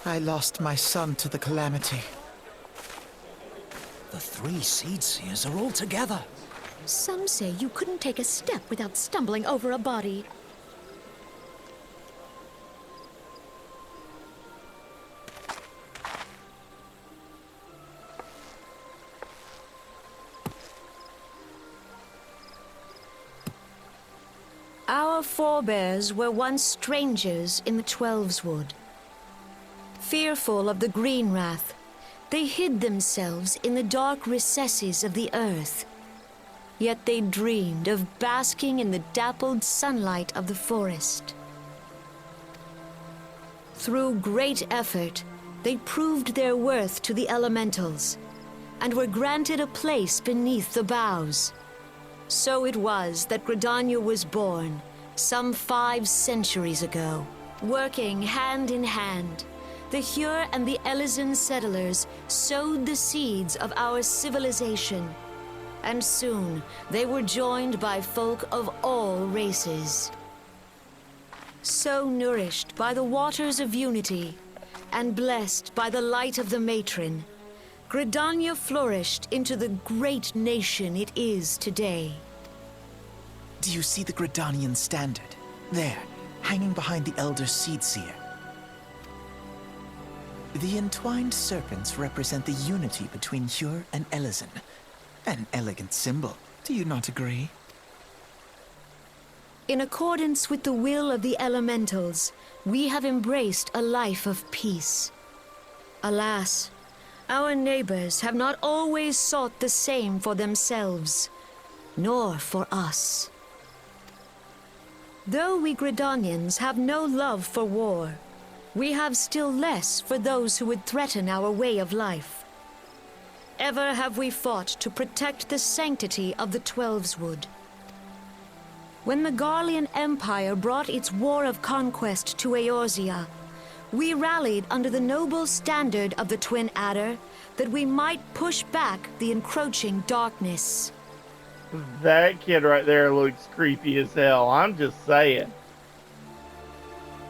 I lost my son to the calamity. The three Seed Seers are all together. Some say you couldn't take a step without stumbling over a body. Our forebears were once strangers in the Twelveswood. Fearful of the Green Wrath, they hid themselves in the dark recesses of the earth. Yet they dreamed of basking in the dappled sunlight of the forest. Through great effort, they proved their worth to the elementals, and were granted a place beneath the boughs. So it was that Gridania was born, some 5 centuries ago. Working hand in hand, the Hyur and the Elysian settlers sowed the seeds of our civilization, and soon they were joined by folk of all races. So nourished by the waters of unity, and blessed by the light of the matron, Gridania flourished into the great nation it is today. Do you see the Gridanian standard? There, hanging behind the Elder Seed Seer. The entwined serpents represent the unity between Hyur and Elysian. An elegant symbol, do you not agree? In accordance with the will of the elementals, we have embraced a life of peace. Alas, our neighbors have not always sought the same for themselves, nor for us. Though we Gridanians have no love for war, we have still less for those who would threaten our way of life. Ever have we fought to protect the sanctity of the Twelveswood. When the Garlean Empire brought its war of conquest to Eorzea, we rallied under the noble standard of the Twin Adder that we might push back the encroaching darkness. That kid right there looks creepy as hell. I'm just saying.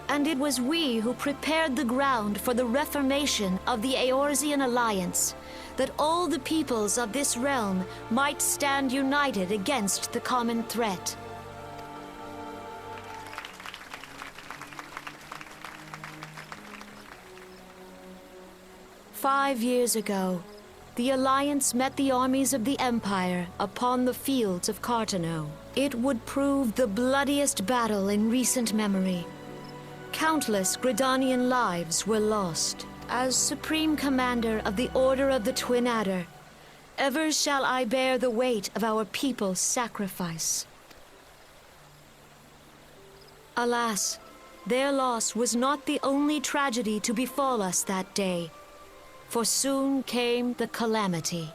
And it was we who prepared the ground for the reformation of the Eorzean Alliance, that all the peoples of this realm might stand united against the common threat. "5 years ago, the Alliance met the armies of the Empire upon the fields of Cartano. It would prove the bloodiest battle in recent memory. Countless Gridanian lives were lost. As Supreme Commander of the Order of the Twin Adder, ever shall I bear the weight of our people's sacrifice. Alas, their loss was not the only tragedy to befall us that day, for soon came the calamity.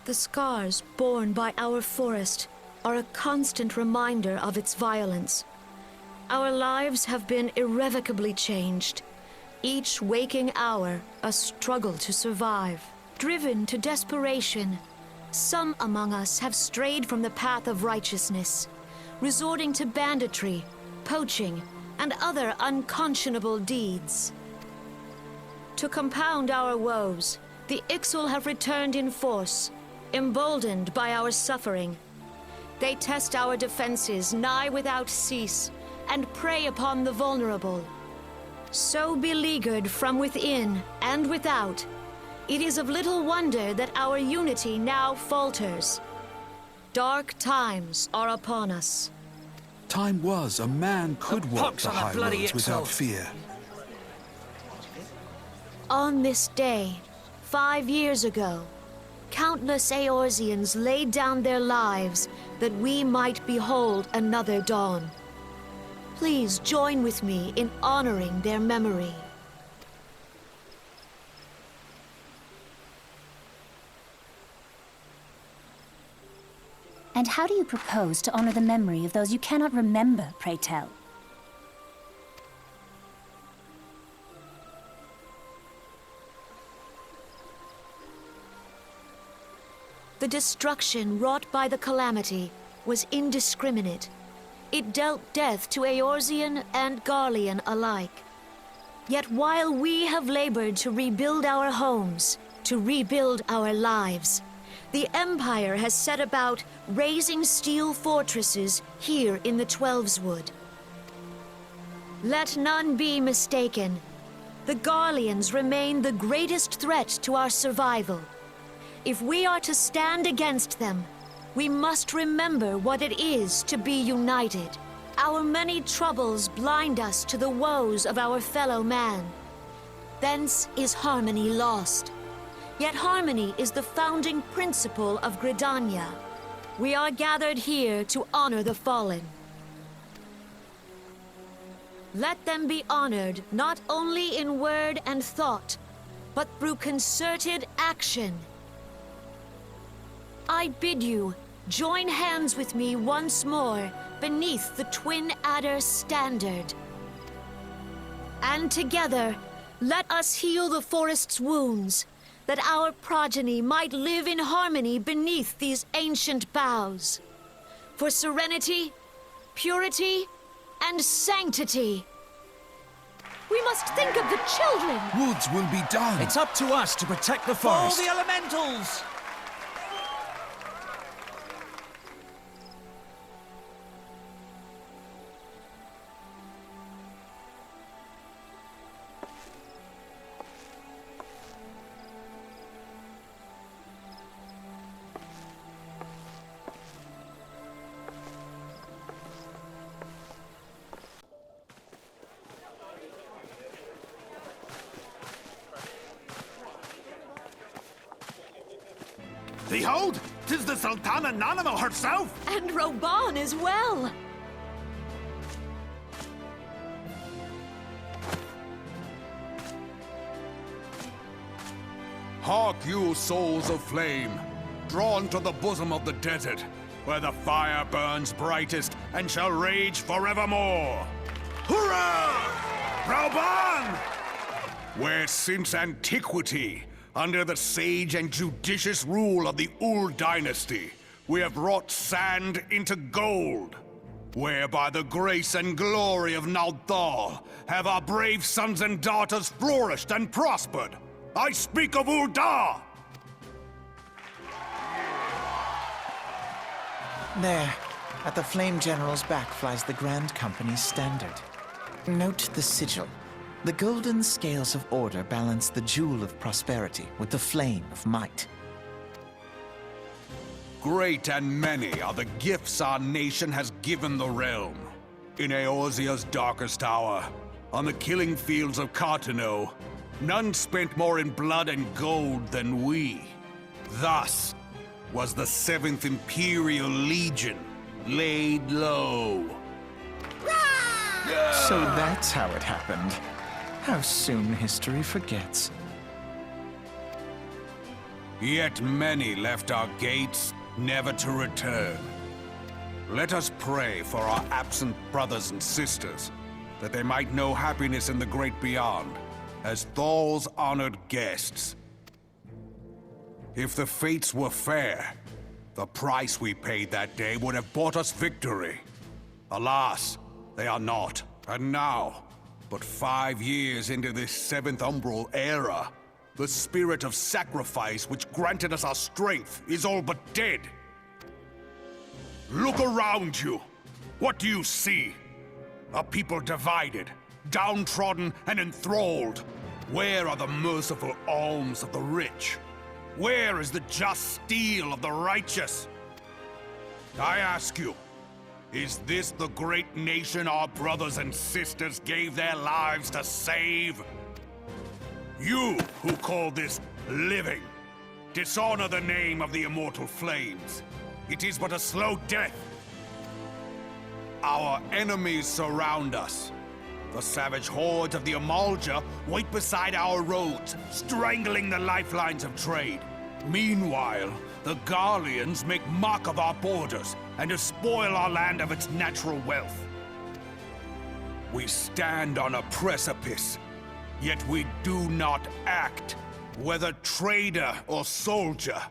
The scars borne by our forest are a constant reminder of its violence. Our lives have been irrevocably changed, each waking hour a struggle to survive. Driven to desperation, some among us have strayed from the path of righteousness, resorting to banditry, poaching, and other unconscionable deeds. To compound our woes, the Ixal have returned in force, emboldened by our suffering. They test our defenses nigh without cease, and prey upon the vulnerable. So beleaguered from within and without, it is of little wonder that our unity now falters. Dark times are upon us. Time was a man could walk the high roads without fear. On this day, 5 years ago, countless Eorzeans laid down their lives that we might behold another dawn. Please join with me in honoring their memory. And how do you propose to honor the memory of those you cannot remember, pray tell? The destruction wrought by the calamity was indiscriminate. It dealt death to Eorzean and Garlean alike. Yet while we have labored to rebuild our homes, to rebuild our lives, the Empire has set about raising steel fortresses here in the Twelveswood. Let none be mistaken. The Garleans remain the greatest threat to our survival. If we are to stand against them, we must remember what it is to be united. Our many troubles blind us to the woes of our fellow man. Thence is harmony lost. Yet harmony is the founding principle of Gridania. We are gathered here to honor the fallen. Let them be honored not only in word and thought, but through concerted action. I bid you join hands with me once more beneath the Twin Adder standard. And together, let us heal the forest's wounds, that our progeny might live in harmony beneath these ancient boughs. For serenity, purity, and sanctity. We must think of the children! Woods will be done. It's up to us to protect the All forest. the elementals! Behold, 'tis the Sultana Nanamo herself! And Roban as well! Hark you, souls of flame, drawn to the bosom of the desert, where the fire burns brightest and shall rage forevermore. Hurrah! Rauban! Where since antiquity, under the sage and judicious rule of the Ul dynasty, we have wrought sand into gold. Where by the grace and glory of Nalthal have our brave sons and daughters flourished and prospered. I speak of Ul'dah! There, at the Flame General's back flies the Grand Company's standard. Note the sigil. The golden scales of order balance the jewel of prosperity with the flame of might. Great and many are the gifts our nation has given the realm. In Eorzea's darkest hour, on the killing fields of Cartano, none spent more in blood and gold than we. Thus was the 7th Imperial Legion laid low. So that's how it happened. How soon history forgets. Yet many left our gates, never to return. Let us pray for our absent brothers and sisters, that they might know happiness in the great beyond, as Thal's honored guests. If the fates were fair, the price we paid that day would have bought us victory. Alas, they are not. And now, but 5 years into this 7th Umbral era, the spirit of sacrifice which granted us our strength is all but dead. Look around you. What do you see? A people divided, downtrodden and enthralled. Where are the merciful alms of the rich? Where is the just steel of the righteous? I ask you, is this the great nation our brothers and sisters gave their lives to save? You who call this living, dishonor the name of the immortal flames. It is but a slow death. Our enemies surround us. The savage hordes of the Amalja wait beside our roads, strangling the lifelines of trade. Meanwhile, the Garleans make mock of our borders and despoil our land of its natural wealth. We stand on a precipice, yet we do not act. Whether trader or soldier,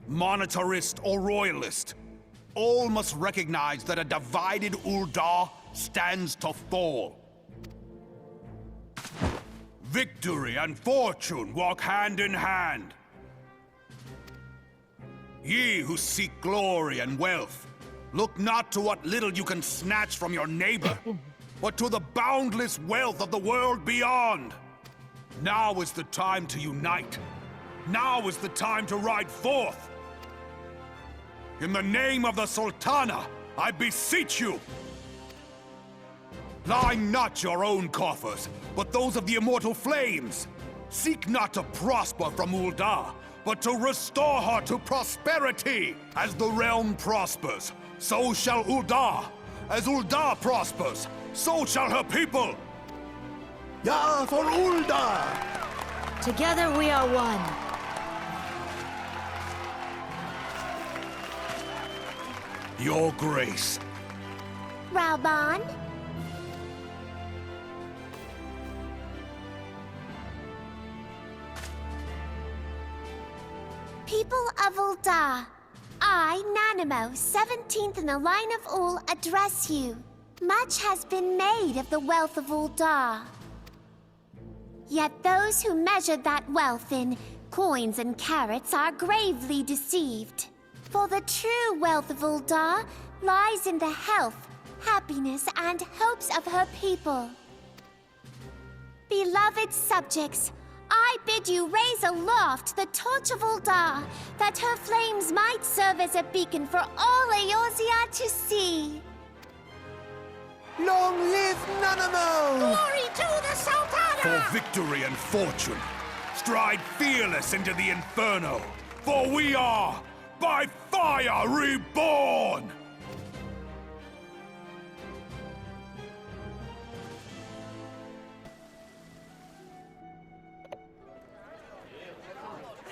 monetarist or royalist, all must recognize that a divided Ul'dah stands to fall. Victory and fortune walk hand in hand. Ye who seek glory and wealth, look not to what little you can snatch from your neighbor, but to the boundless wealth of the world beyond. Now is the time to unite. Now is the time to ride forth. In the name of the Sultana, I beseech you. Line not your own coffers, but those of the immortal flames. Seek not to prosper from Ul'dah, but to restore her to prosperity. As the realm prospers, so shall Ul'dah. As Ul'dah prospers, so shall her people. Ja for Ul'dah! Together we are one. Your Grace. Raoban? People of Ul'dah, I, Nanamo, 17th in the line of Ul, address you. Much has been made of the wealth of Ul'dah. Yet those who measured that wealth in coins and carats are gravely deceived. For the true wealth of Ul'dah lies in the health, happiness, and hopes of her people. Beloved subjects, I bid you raise aloft the torch of Ul'dah, that her flames might serve as a beacon for all Eorzea to see. Long live Nanamo! Glory to the Sultana! For victory and fortune, stride fearless into the inferno, for we are, by fire, reborn!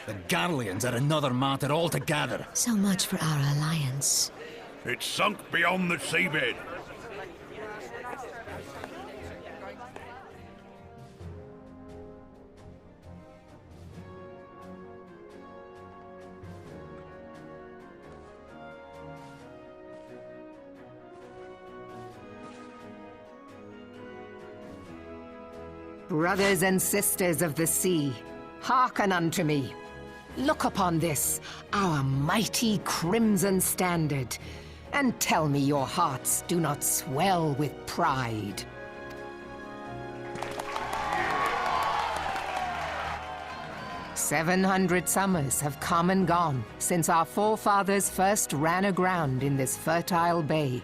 The Garleans are another matter altogether. So much for our alliance. It's sunk beyond the seabed. Brothers and sisters of the sea, hearken unto me. Look upon this, our mighty crimson standard, and tell me your hearts do not swell with pride. "700 summers have come and gone since our forefathers first ran aground in this fertile bay.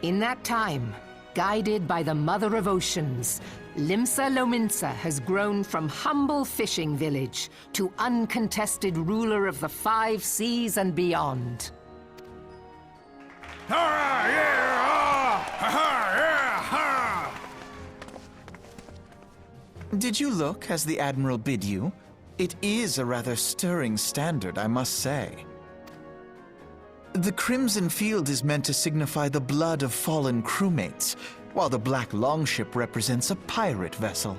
In that time, guided by the Mother of Oceans, Limsa Lominsa has grown from humble fishing village to uncontested ruler of the 5 seas and beyond. Did you look as the Admiral bid you? It is a rather stirring standard, I must say. The crimson field is meant to signify the blood of fallen crewmates, while the black longship represents a pirate vessel.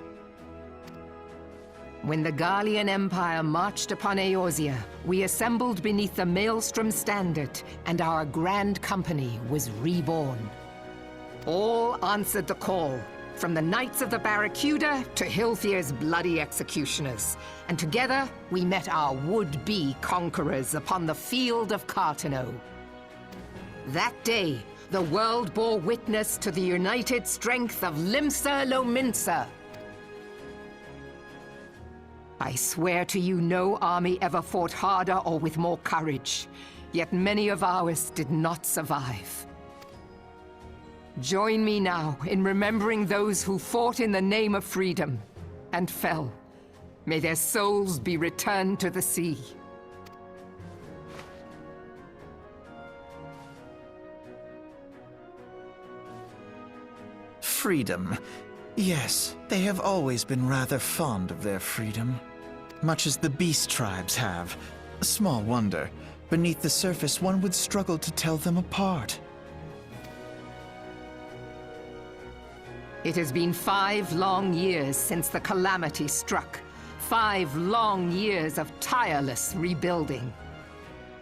When the Garlean Empire marched upon Eorzea, we assembled beneath the Maelstrom standard, and our grand company was reborn. All answered the call, from the Knights of the Barracuda to Hilthier's bloody executioners, and together we met our would-be conquerors upon the field of Cartano. That day, the world bore witness to the united strength of Limsa Lominsa. I swear to you no army ever fought harder or with more courage, yet many of ours did not survive. Join me now in remembering those who fought in the name of freedom and fell. May their souls be returned to the sea. Freedom. Yes, they have always been rather fond of their freedom. Much as the beast tribes have. Small wonder. Beneath the surface, one would struggle to tell them apart. It has been 5 long years since the calamity struck. 5 long years of tireless rebuilding.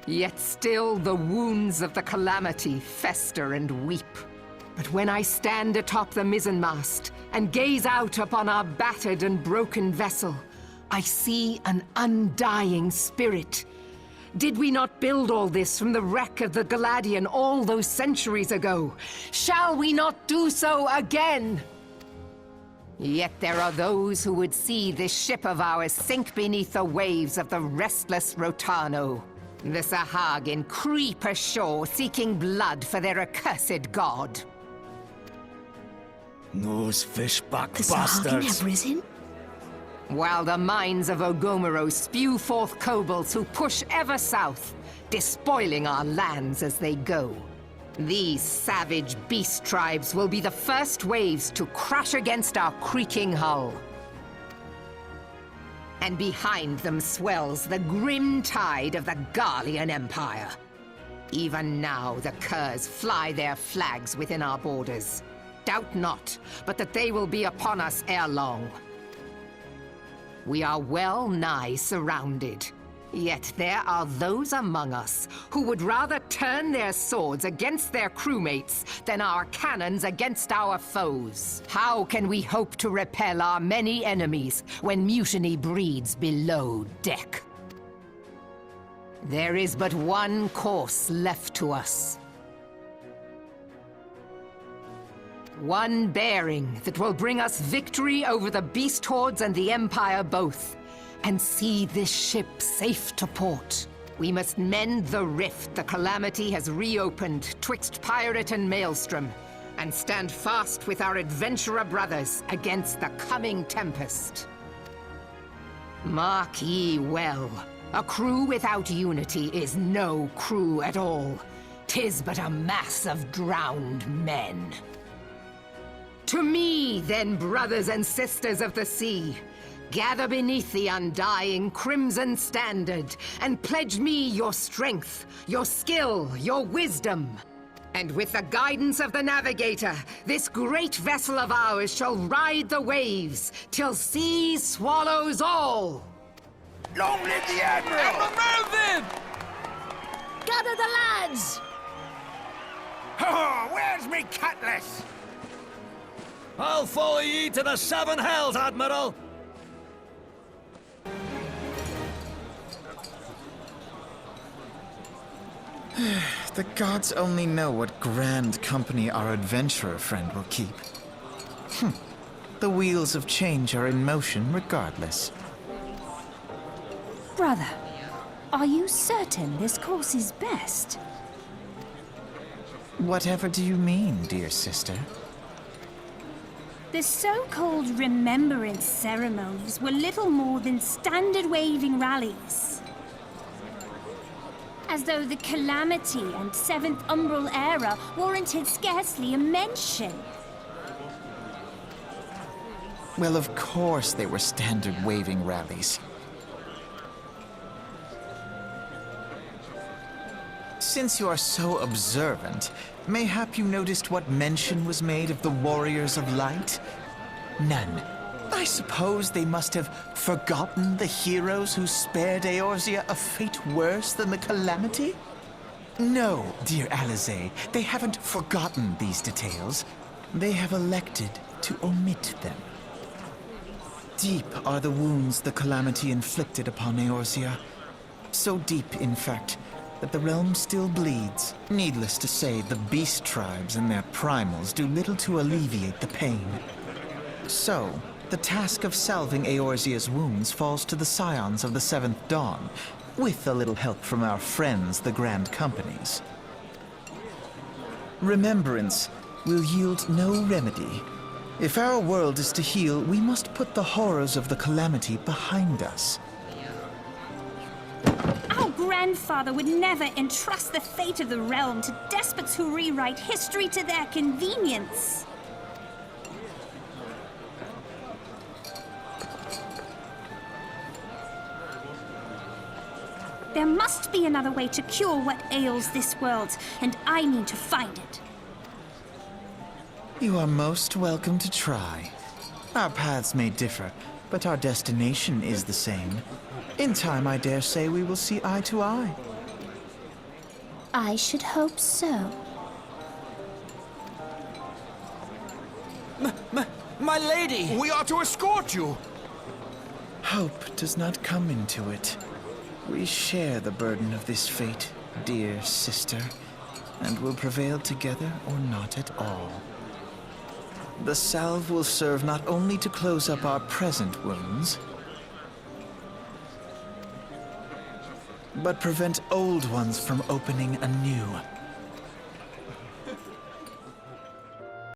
Yet still the wounds of the calamity fester and weep. But when I stand atop the mizzenmast and gaze out upon our battered and broken vessel, I see an undying spirit. Did we not build all this from the wreck of the Galadian all those centuries ago? Shall we not do so again? Yet there are those who would see this ship of ours sink beneath the waves of the restless Rotano. The Sahagin creep ashore seeking blood for their accursed god. Those fishback The Sahagin have risen? While the mines of Ogomoro spew forth kobolds who push ever south, despoiling our lands as they go. These savage beast tribes will be the first waves to crash against our creaking hull. And behind them swells the grim tide of the Garlean Empire. Even now the curs fly their flags within our borders. Doubt not, but that they will be upon us ere long. We are well nigh surrounded. Yet there are those among us who would rather turn their swords against their crewmates than our cannons against our foes. How can we hope to repel our many enemies when mutiny breeds below deck? There is but one course left to us. One bearing that will bring us victory over the beast hordes and the Empire both, and see this ship safe to port. We must mend the rift the Calamity has reopened twixt pirate and maelstrom, and stand fast with our adventurer brothers against the coming tempest. Mark ye well, a crew without unity is no crew at all. 'Tis but a mass of drowned men. To me, then, brothers and sisters of the sea, gather beneath the undying crimson standard, and pledge me your strength, your skill, your wisdom. And with the guidance of the navigator, this great vessel of ours shall ride the waves, till sea swallows all! Long live the Admiral! Admiral Melvin! Gather the lads! Oh, where's me cutlass? I'll follow ye to the seven hells, Admiral! The gods only know what grand company our adventurer friend will keep. The wheels of change are in motion regardless. Brother, are you certain this course is best? Whatever do you mean, dear sister? The so-called Remembrance ceremonies were little more than standard waving rallies. As though the Calamity and Seventh Umbral Era warranted scarcely a mention. Well, of course they were standard waving rallies. Since you are so observant, mayhap you noticed what mention was made of the Warriors of Light? None. I suppose they must have forgotten the heroes who spared Eorzea a fate worse than the Calamity? No, dear Alizé, they haven't forgotten these details. They have elected to omit them. Deep are the wounds the Calamity inflicted upon Eorzea. So deep, in fact, that the realm still bleeds. Needless to say, the beast tribes and their primals do little to alleviate the pain. So, the task of salving Eorzea's wounds falls to the scions of the Seventh Dawn, with a little help from our friends, the Grand Companies. Remembrance will yield no remedy. If our world is to heal, we must put the horrors of the Calamity behind us. Our grandfather would never entrust the fate of the realm to despots who rewrite history to their convenience. There must be another way to cure what ails this world, and I mean to find it. You are most welcome to try. Our paths may differ, but our destination is the same. In time, I dare say we will see eye to eye. I should hope so. My lady! We are to escort you! Hope does not come into it. We share the burden of this fate, dear sister, and will prevail together or not at all. The salve will serve not only to close up our present wounds, but prevent old ones from opening anew.